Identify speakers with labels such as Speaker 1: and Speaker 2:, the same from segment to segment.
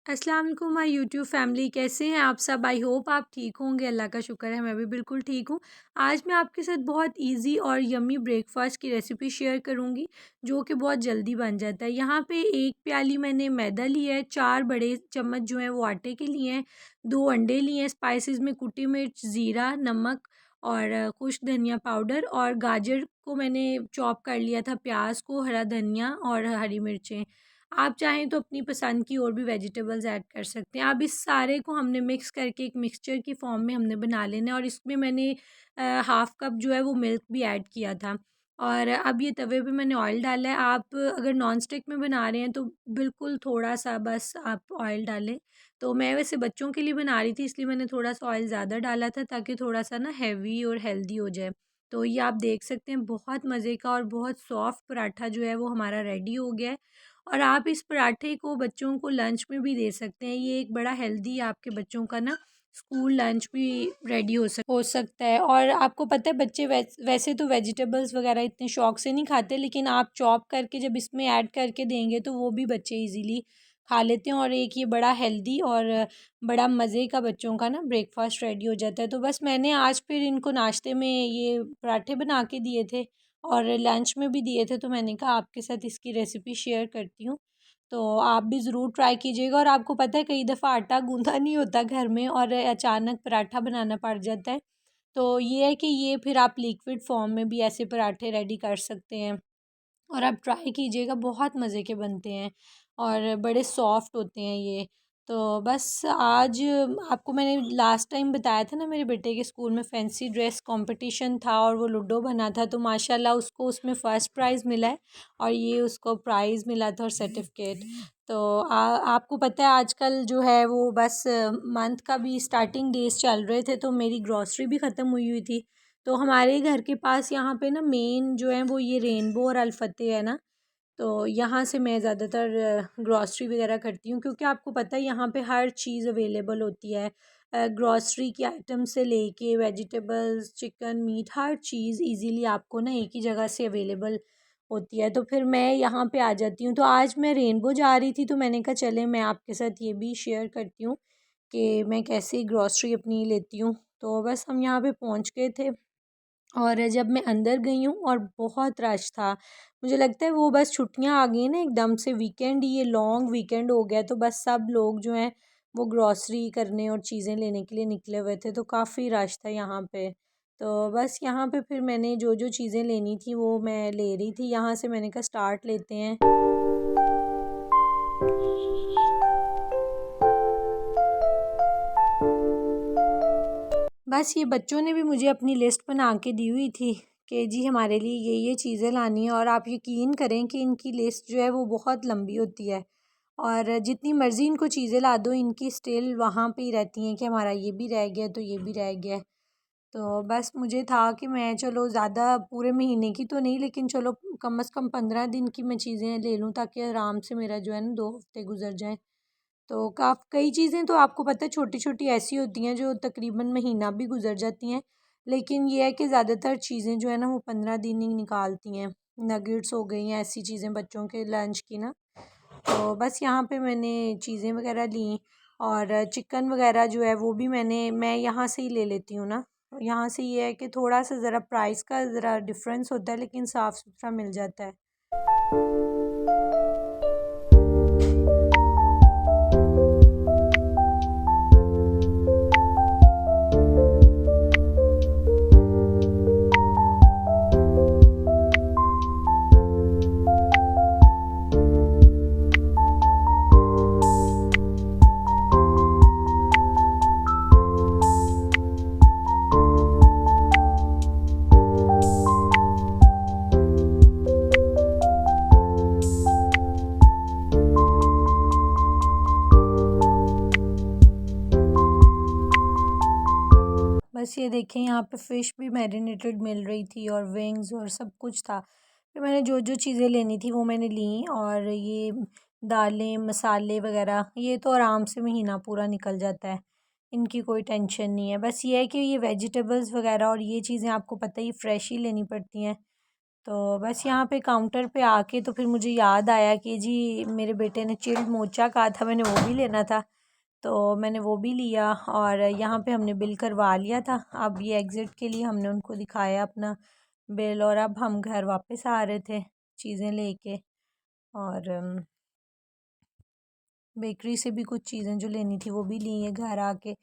Speaker 1: अस्सलाम वालेकुम my YouTube family, कैसे हैं आप सब। आई होप आप ठीक होंगे। अल्लाह का शुक्र है, मैं भी बिल्कुल ठीक हूँ। आज मैं आपके साथ बहुत इजी और यम्मी ब्रेकफास्ट की रेसिपी शेयर करूँगी जो कि बहुत जल्दी बन जाता है। यहाँ पे एक प्याली मैंने मैदा लिया है, 4 बड़े चम्मच जो है वो आटे के लिए हैं, 2 अंडे लिए हैं, स्पाइसेस में कुटी मिर्च, ज़ीरा, नमक और खुश्क धनिया पाउडर, और गाजर को मैंने चॉप कर लिया था, प्याज को, हरा धनिया और हरी मिर्चें। आप चाहें तो अपनी पसंद की और भी वेजिटेबल्स ऐड कर सकते हैं। अब इस सारे को हमने मिक्स करके एक मिक्सचर की फॉर्म में हमने बना लेना है, और इसमें मैंने हाफ़ कप जो है वो मिल्क भी ऐड किया था। और अब ये तवे पे मैंने ऑयल डाला है। आप अगर नॉन स्टिक में बना रहे हैं तो बिल्कुल थोड़ा-सा बस आप ऑयल डालें। तो मैं वैसे बच्चों के लिए बना रही थी, इसलिए मैंने थोड़ा-सा ऑयल ज़्यादा डाला था ताकि थोड़ा-सा ना हेवी और हेल्दी हो जाए। तो ये आप देख सकते हैं, बहुत मज़े का और बहुत सॉफ्ट पराठा जो है वो हमारा रेडी हो गया है। और आप इस पराठे को बच्चों को लंच में भी दे सकते हैं। ये एक बड़ा हेल्दी आपके बच्चों का ना स्कूल लंच भी रेडी हो सकता है। और आपको पता है, बच्चे वैसे तो वेजिटेबल्स वगैरह इतने शौक से नहीं खाते, लेकिन आप चॉप करके जब इसमें ऐड करके देंगे तो वो भी बच्चे इजीली खा लेते हैं। और एक ये बड़ा हेल्दी और बड़ा मज़े का बच्चों का ना ब्रेकफास्ट रेडी हो जाता है। तो बस मैंने आज फिर इनको नाश्ते में ये पराठे बना के दिए थे और लंच में भी दिए थे, तो मैंने कहा आपके साथ इसकी रेसिपी शेयर करती हूँ। तो आप भी ज़रूर ट्राई कीजिएगा। और आपको पता है, कई दफ़ा आटा गूँधा नहीं होता घर में और अचानक पराठा बनाना पड़ जाता है। तो ये है कि ये फिर आप लिक्विड फॉर्म में भी ऐसे पराठे रेडी कर सकते हैं, और आप ट्राई कीजिएगा, बहुत मज़े के बनते हैं और बड़े सॉफ्ट होते हैं ये। तो बस आज आपको मैंने लास्ट टाइम बताया था ना, मेरे बेटे के स्कूल में फैंसी ड्रेस कंपटीशन था और वो लूडो बना था, तो माशाल्लाह उसको उसमें फ़र्स्ट प्राइज़ मिला है और ये उसको प्राइज़ मिला था और सर्टिफिकेट। तो आपको पता है आजकल जो है वो बस मंथ का भी स्टार्टिंग डेज़ चल रहे थे, तो मेरी ग्रॉसरी भी ख़त्म हुई हुई थी। तो हमारे घर के पास यहाँ पे ना मेन जो है वो ये रेनबो और अल्फ़तेह है ना, तो यहाँ से मैं ज़्यादातर ग्रॉसरी वगैरह करती हूँ, क्योंकि आपको पता है यहाँ पे हर चीज़ अवेलेबल होती है। ग्रॉसरी की आइटम से लेके वेजिटेबल्स, चिकन, मीट, हर चीज़ इजीली आपको ना एक ही जगह से अवेलेबल होती है। तो फिर मैं यहाँ पे आ जाती हूँ। तो आज मैं रेनबो जा रही थी, तो मैंने कहा चले मैं आपके साथ ये भी शेयर करती हूँ कि मैं कैसे ग्रॉसरी अपनी लेती हूँ। तो बस हम यहाँ पे पहुँच गए थे, और जब मैं अंदर गई हूँ और बहुत रश था। मुझे लगता है वो बस छुट्टियाँ आ गई हैं ना एकदम से, वीकेंड, ये लॉन्ग वीकेंड हो गया, तो बस सब लोग जो हैं वो ग्रॉसरी करने और चीज़ें लेने के लिए निकले हुए थे, तो काफ़ी रश था यहाँ पे। तो बस यहाँ पे फिर मैंने जो जो चीज़ें लेनी थी वो मैं ले रही थी। यहाँ से मैंने कहा स्टार्ट लेते हैं। बस ये बच्चों ने भी मुझे अपनी लिस्ट बना के दी हुई थी कि जी हमारे लिए ये चीज़ें लानी है, और आप यकीन करें कि इनकी लिस्ट जो है वो बहुत लंबी होती है, और जितनी मर्ज़ी इनको चीज़ें ला दो, इनकी स्टिल वहाँ पे ही रहती हैं कि हमारा ये भी रह गया तो ये भी रह गया। तो बस मुझे था कि मैं चलो ज़्यादा पूरे महीने की तो नहीं, लेकिन चलो कम से कम 15 दिन की मैं चीज़ें ले लूँ, ताकि आराम से मेरा जो है ना 2 हफ़्ते गुजर जाएँ। तो कई चीज़ें तो आपको पता है छोटी-छोटी ऐसी होती हैं जो तकरीबन महीना भी गुज़र जाती हैं। लेकिन ये है कि ज़्यादातर चीज़ें जो है ना वो 15 दिन ही निकालती हैं। नगेट्स हो गई हैं, ऐसी चीज़ें बच्चों के लंच की ना। तो बस यहाँ पे मैंने चीज़ें वग़ैरह लीं, और चिकन वग़ैरह जो है वो भी मैं यहाँ से ही ले लेती हूँ ना। यहाँ से ये है कि थोड़ा-सा ज़रा प्राइस का ज़रा डिफ़रेंस होता है, लेकिन साफ़-सुथरा मिल जाता है। बस ये देखें, यहाँ पे फ़िश भी मैरिनेटेड मिल रही थी और विंग्स और सब कुछ था। फिर मैंने जो जो चीज़ें लेनी थी वो मैंने ली, और ये दालें, मसाले वग़ैरह ये तो आराम से महीना पूरा निकल जाता है, इनकी कोई टेंशन नहीं है। बस ये है कि ये वेजिटेबल्स वग़ैरह और ये चीज़ें आपको पता ही फ्रेश ही लेनी पड़ती हैं। तो बस यहाँ पे काउंटर पे आके तो फिर मुझे याद आया कि जी मेरे बेटे ने चिल्ड मोचा कहा था, मैंने वो भी लेना था। तो मैंने वो भी लिया और यहाँ पे हमने बिल करवा लिया था। अब ये एग्ज़िट के लिए हमने उनको दिखाया अपना बिल और अब हम घर वापस आ रहे थे चीज़ें लेके। और बेकरी से भी कुछ चीज़ें जो लेनी थी वो भी ली हैं घर आके,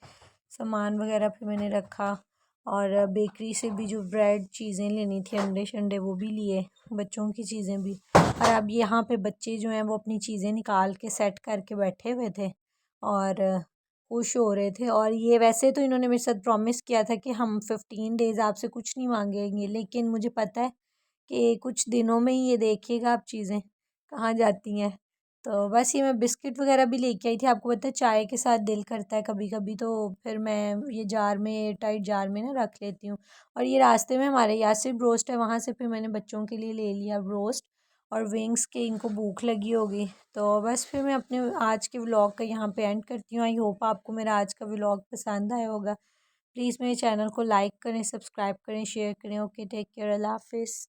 Speaker 1: सामान वगैरह फिर मैंने रखा। और बेकरी से भी जो ब्रेड चीज़ें लेनी थी, अंडे शंडे वो भी लिए, बच्चों की चीज़ें भी। और अब यहाँ पे बच्चे जो हैं वो अपनी चीज़ें निकाल के सेट करके बैठे हुए थे और खुश हो रहे थे। और ये वैसे तो इन्होंने मेरे साथ प्रॉमिस किया था कि हम 15 डेज़ आपसे कुछ नहीं मांगेंगे, लेकिन मुझे पता है कि कुछ दिनों में ही ये देखिएगा आप चीज़ें कहाँ जाती हैं। तो बस ये मैं बिस्किट वगैरह भी लेके आई थी। आपको पता है चाय के साथ दिल करता है कभी कभी, तो फिर मैं ये जार में, एयर टाइट जार में ना रख लेती हूँ। और ये रास्ते में हमारे यासिर ब्रोस्ट है, वहाँ से फिर मैंने बच्चों के लिए ले लिया ब्रोस्ट और विंग्स के, इनको भूख लगी होगी। तो बस फिर मैं अपने आज के व्लॉग का यहाँ पे एंड करती हूँ। आई होप आपको मेरा आज का व्लॉग पसंद आया होगा। प्लीज़ मेरे चैनल को लाइक करें, सब्सक्राइब करें, शेयर करें। ओके, टेक केयर, अल्लाह हाफिज़।